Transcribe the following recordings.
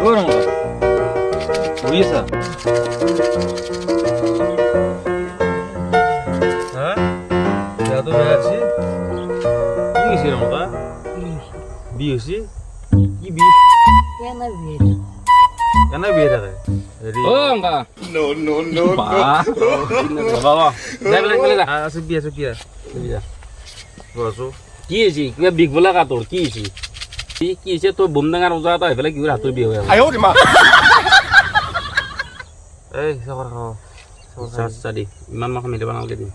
ও রমা বুঝিছা হ্যাঁ যা তো আছি কি হয়েছে রমা বিয়ে হয়েছে কি বিয়ে কেন বিয়ে থাকে ও অঙ্কা No, no, no, no. বাবা যাই বলে চলে যা আছে বিয়ে বসো কি হয়েছি কিবা বিগ বলা কা তোর কি হয়েছি কি হয়েছে তোর বোমডাঙ্গার ওজা এটা এফালে কি হাতৰ বিয়ে হয়ে 哎呦我的妈！ এই চাকৰ খাওঁ আচ্ছা দি ইমান মাখা মিলে বনাওঁগে দিম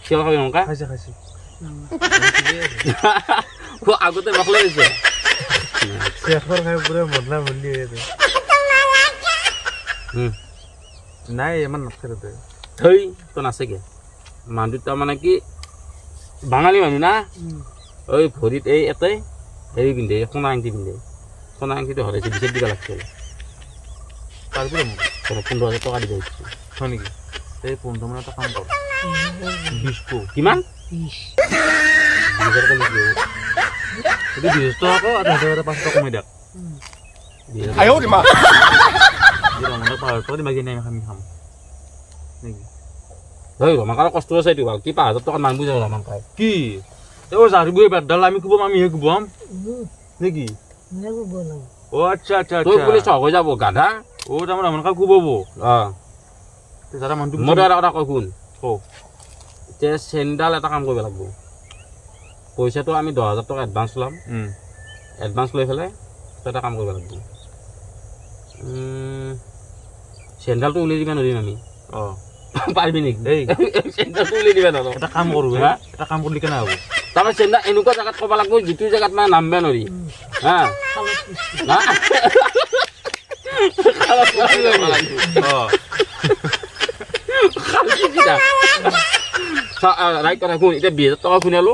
কিয় খাবি অঙ্কা খাইছে ও আগতে নকলে দিছে শেখৰ খাই পুৰা মদনা মল্লি হৈ আছে নাই ইমান নাথাকে তাতে হেই তো নাচেগে মানুহ তাৰমানে কি বাঙালী মানুহ না ওই ভৰিত এই এটাই হেৰি পিন্ধে সোণা আংটি পিন্ধে সোণা আংটিটো হৰাইছে বিচাৰ দিবা লাগছিল তাৰপৰা মোক 15,000 টকা দিব দিছে হয় নেকি এই 15 মানত কাম কৰ 20 কিমান 20,000 টকা দিব যদি 20 টকা আকৌ আৰু 5 টকা কমাই দিয়ক 哎呦我的妈！ ৰমণক পাহাৰ টকা দিবা কিনে আমি খাম নেকি ধৰি ৰমাকাৰ কষ্ট আছে এইটো কি 5,000 টকা মান বুজাব ৰমান পাই কি ও জাৰিবই বাদডাল আমি কুবাম আমিহে কুবাম নেকি ও আচ্ছা আচ্ছা তই পুলিচ হৈ যাব গাধা ও তাৰমানে ৰমণক কুবাব অঁ যাৰা মানুহটো মই এটা কথা কৈ শুন ও এতিয়া চেইনডাল এটা কাম কৰিব লাগিব পইচাটো আমি 10,000 টকা এডভান্স ল'ম এডভান্স লৈ পেলাই তই এটা কাম কৰিব লাগিব চেইনডালটো উলিয়াই দিবা নোৱাৰিম আমি অঁ পাৰিবি নেকি এই চেইনডালটো উলিয়াই দিবা নোৱাৰো এটা কাম কৰোঁ এটা কাম কৰিলে কেনে হ'ব তাৰমানে চেইনডাল এনেকুৱা জেগাত ক'ব লাগিব যিটো জেগাত মানে নামিব নোৱাৰি হা ৰাইট কথা শুন এতিয়া 20,000 টকা শুনালো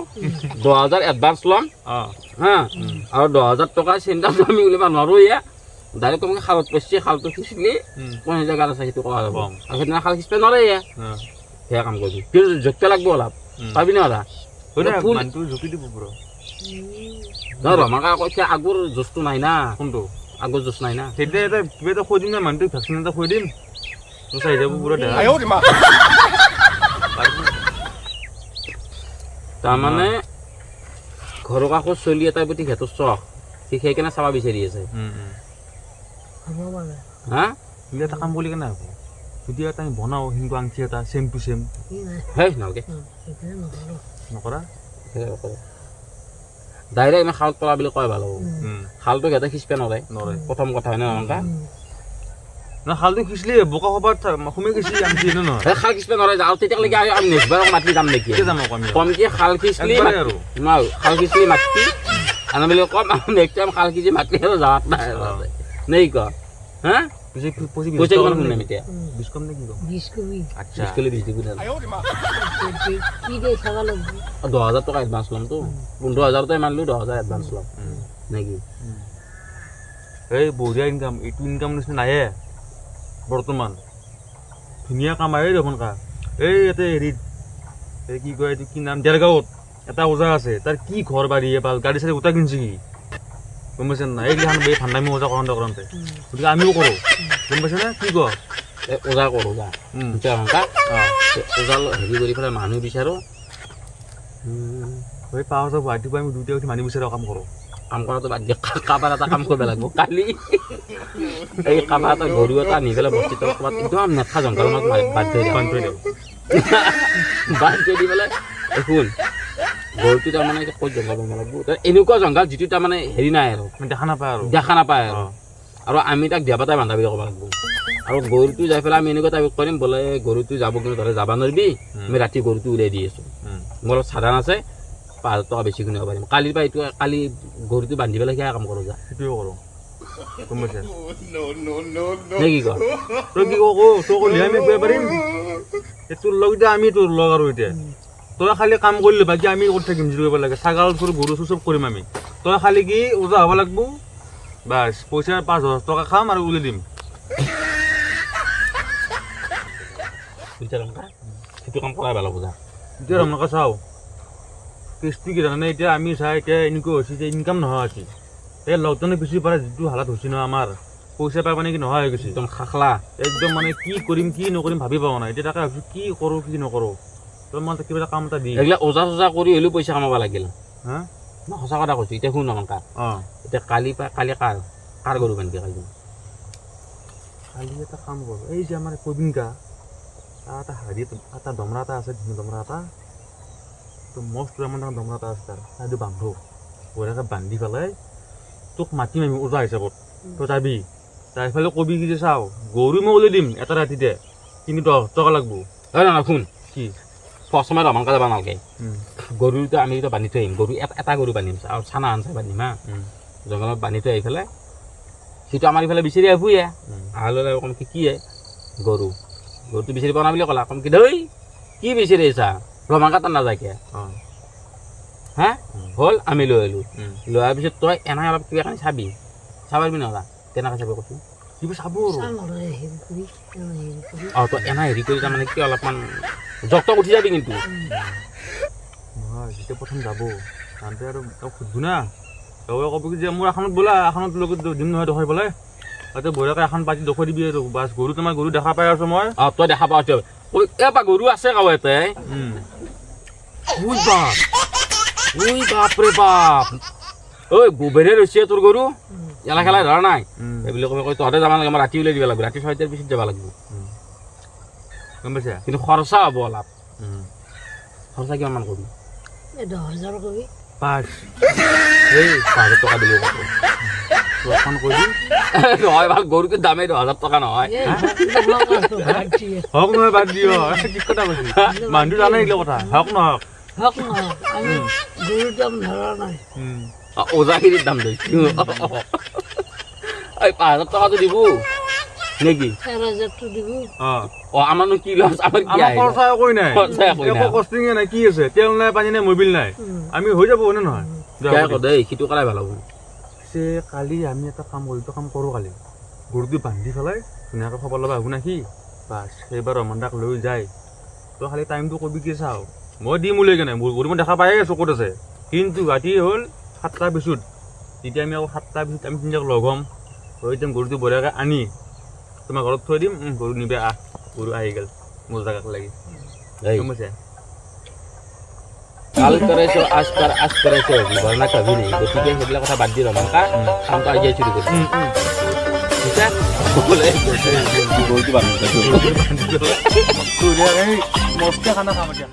10,000 এডভান্স ল'ম হা আৰু 10,000 টকা চেইনডালটো আমি উলিয়াব নোৱাৰো ইয়া ডাইৰেক্ট তোমাক খালত পইচা খালটো খিচিলি কোন জেগাত আছে সেইটো কোৱা যাব আৰু সেইদিনা খাল খিচিব নোৱাৰে ইয়া সেয়া কাম কৰিবি কিন্তু জোখতে লাগব অলপ পাবি না ওলা মানুহটো জুপি দিব পুৰা নহয় ৰমাকা কৈছে আগৰ জোচটো নাই না কোনটো আগৰ জোচ নাই না তেতিয়া এটা কিবা এটা খুৱাই দিম না মানুহটোক ভেকচিন এটা খুৱাই দিম তোৰ চাই যাব পুৰা দেখা 哎呦我的妈！ তাৰমানে ঘৰৰ কাষত চলি এটাৰ প্ৰতি সিহঁতৰ চখ সি সেইকাৰণে চাব বিচাৰি আছে হা তুমি এটা কাম কৰিলে কেনে হ'ব যদি এটা আমি বনাওঁ কিন্তু আংঠি এটা চেম টু চেম হেই নালাগে নকৰা ডাইৰেক্ট আমি খালত পলা বুলি কয় ভাল হ'ব খালটো সিহঁতে খিচিব নোৱাৰে নৰে প্ৰথম কথা হয় না ৰমাকা না খালটো খিচিলি বোকা খোপাত সোমাই গৈছি আংঠি এনে নহয় সেই খাল খিচিব নোৱাৰে যাওঁ তেতিয়ালৈকে আমি নেক্সট বাৰ মাতি যাম নেকি কেতিয়া যাম আকৌ আমি কমকে খাল খিচলি একবাৰে আৰু খাল খিচলি মাতি আনা বুলি কম আৰু নেক্সট টাইম খাল খিচি মাতি আৰু যাৱাত নাই নেই ক হা পইচা কিমান শুনিম এতিয়া 20 কম নে কি কম আচ্ছা 20 কিলো 20 দিব না 哎呦我的妈！ 10,000 টকা এডভান্স ল'ম তো 15,000 তো মানলো 10,000 এডভান্স ল'ম নেকি এই বঢ়িয়া ইনকাম এইটো ইনকাম নিচিনা নাহে বৰ্তমান ধুনীয়া কাম আহে দেখোন কা এই ইয়াতে হেৰিত এই কি কয় এইটো কি নাম দেৰগাঁৱত এটা ওজা আছে তাৰ কি ঘৰ বাৰী পাল গাড়ী চাড়ী গোটা কিনছে কি গম পাইছে নাই এইগিলাখান বে ভাণ্ডামী ওজা কৰোঁতে গতিকে আমিও কৰোঁ গম পাইছে না কি কয় ওজা কৰোঁ ওজা এতিয়া ৰংকা ওজা হেৰি কৰি পেলাই মানুহ বিচাৰোঁ এই পাৱাৰ যাব ৰাতিপুৱা আমি দুটা উঠি মানুহ বিচাৰা কাম কৰোঁ কাম কৰাটো বাদ দিয়া কাবাৰ এটা কাম কৰিব লাগিব কালি এই কাবাৰ এটা গৰু এটা আনি পেলাই বস্তিটো ক'ৰবাত একদম নেখা জংঘলৰ মাজত বাদ থৈ দিওঁ বাদ থৈ দি পেলাই শুন গৰুটো তাৰমানে ক'ত জংঘল বনাব লাগিব এনেকুৱা জংঘল যিটো তাৰমানে হেৰি নাই আৰু দেখা নাপায় আৰু আমি তাক দিয়া পাতাই বান্ধা বুলি ক'ব লাগিব আৰু গৰুটো যাই পেলাই আমি এনেকুৱা টাইপ কৰিম বোলে গৰুটো যাব কিন্তু তহঁতে যাব নোৱাৰিবি আমি ৰাতি গৰুটো উলিয়াই দি আছোঁ মোৰ অলপ সাধাৰণ আছে 5,000 টকা বেছি কিনিব পাৰিম কালিৰ পৰা এইটো কালি গৰুটো বান্ধি পেলাই সেয়া কাম কৰোঁ যা সেইটোৱে কৰোঁ গম পাইছে No, no, no, no. নে কি কয় তই কি কওঁ তই ক'লি আমি কৰিব পাৰিম তোৰ লগ এতিয়া আমি তোৰ লগ আৰু এতিয়া তই খালি কাম কৰিলে বাকী আমি কৰি থাকিম যি কৰিব লাগে ছাগাল চোৰ গৰু চোৰ চব কৰিম আমি তই খালি কি ওজা হ'ব লাগিব বাছ পইচা 5,000 টকা খাম আৰু উলিয়াই দিম সেইটো কাম কৰাই ভাল হ'ব যা এতিয়া ৰমনকা চাওঁ কেছটো কি জানানে এতিয়া আমি চাই এতিয়া এনেকুৱা হৈছে যে ইনকাম নোহোৱা হৈছে এই লকডাউনৰ পিছৰ পৰা যিটো হালাত হৈছে ন আমাৰ পইচা পাই মানে কি নোহোৱা হৈ গৈছে একদম খাখলা একদম মানে কি কৰিম কি নকৰিম ভাবি পোৱা নাই এতিয়া তাকে ভাবিছোঁ কি কৰোঁ কি নকৰোঁ তই মই কিবা এটা কাম এটা দি এইগিলা ওজা চোজা কৰি হ'লেও পইচা কামাব লাগিল হা মই সঁচা কথা কৈছোঁ এতিয়া শুন আমাৰ কাৰ অঁ এতিয়া কালি কাৰ গৰু বান্ধি কালি কালি এটা কাম কৰোঁ এই যে আমাৰ প্ৰবীণকা তাৰ এটা হেৰি এটা দমৰা এটা আছে ধুনীয়া দমৰা এটা তো মস্ত আমাৰ ডাঙৰ দমৰা এটা আছে তাৰ সেইটো বান্ধো বঢ়িয়াকৈ বান্ধি পেলাই তোক মাতিম আমি ওজা হিচাপত তই যাবি তাৰ এইফালে কবি কি যে চাওঁ গৰু মই ওলাই দিম এটা ৰাতিতে কিন্তু 10 টকা লাগব হয় না শুন কি ফচমাই ৰমান কাজ নালাগে গৰুটো আমি এতিয়া বান্ধি থৈ আহিম গৰু এটা গৰু বান্ধিম আৰু চানা আনচাই বান্ধিম হা জংঘলত বান্ধি থৈ আহি পেলাই সিটো আমাৰ ইফালে বিচাৰি আহিবয়ে আহলৈ কম কি গৰুটো বিচাৰি পোৱা নাই বুলি ক'লা কম কি দেই কি বিচাৰি আহিছা ৰমান কাটাৰ নাযায় কিয় অঁ হা হ'ল আমি লৈ আহিলোঁ লৈ অহাৰ পিছত তই এনে অলপ কিবা কানি চাবি চাবাৰবি নলা কেনেকৈ চাবি কৈছোঁ কিবা চাব অঁ তই এনে হেৰি কৰি তাৰমানে কি অলপমান জগত উঠি যাবি কিন্তু নহয় যেতিয়া প্ৰথম যাব তাতে আৰু সুধবো না তই ক'ব কি যে মোৰ এখনত বোলা এখনত লগত দিম নহয় দেখুৱাই পেলাই তাতে বঢ়িয়াকৈ এখন পাতি দেখুৱাই দিবি আৰু বাছ গৰু তোমাৰ গৰু দেখা পাই আছোঁ মই অঁ তই দেখা পাওঁ এপা গৰু আছে কাও ইয়াতে বাপৰে বাপ ঐ গোবেৰে ৰৈছে তোৰ গৰু এলা খেলা ধৰা নাই এইবুলি ক'ব কৈ তহঁতে যাব নালাগে মই ৰাতি উলিয়াই দিব লাগিব ৰাতি 6টাৰ পিছত যাব লাগিব গম পাইছা কিন্তু খৰচা হ'ব অলপ খৰচা কিমানমান কৰিবি 10,000 কবি পাঁচ এই 5,000 টকা দিলেও এখন কৈ দিম নহয় ভাল গৰুটোৰ দামেই 10,000 টকা নহয় হওক নহয় বাদ দিয় কি কথা কৈছি মানুহ জানে এইগিলা কথা হওক নহওক হক নহয় আমি গৰুৰ দাম ধৰা নাই ওজাখিনিৰ দাম লৈছোঁ এই 5,000 টকাটো দিব নেকি 4,000টো দিব অঁ আমাৰনো কি লছ আমাৰ কি আমাৰ খৰচা একোৱেই নাই খৰচা একোৱেই নাই। একো কষ্টিঙে নাই কি আছে তেল নাই পানী নাই মবিল নাই আমি হৈ যাব হয়নে নহয় দেই সিটো কৰাই ভাল হ'ব পিছে কালি আমি এটা কাম কৰিম কাম কৰোঁ কালি গৰুটো বান্ধি পেলাই ধুনীয়াকৈ খবৰ ল'বা আহোঁ নাকি বাছ সেইবাৰ ৰমনদাক লৈ যায় তই খালি টাইমটো কবি কি চাওঁ মই দিম উলিয়াই কেনে মোৰ গৰু মই দেখা পায়ে চকুত আছে কিন্তু ৰাতি হ'ল 7টাৰ পিছত তেতিয়া আমি আকৌ 7টাৰ পিছত আমি তিনিটাক লগ হ'ম হৈ যাম গৰুটো বঢ়িয়াকৈ আনি তোমাৰ ঘৰত থৈ দিম গৰু নিবে আহ গৰু আহি গ'ল মোৰ জেগাত লাগি গম পাইছা কাল কৰাইছো আজ কৰাইছো বৰ্ণা কবি নেই গতিকে সেইবিলাক কথা বাদ দি ৰমান কা কামটো আজিয়ে চুৰি কৰিছোঁ মস্ত খানা খাম এতিয়া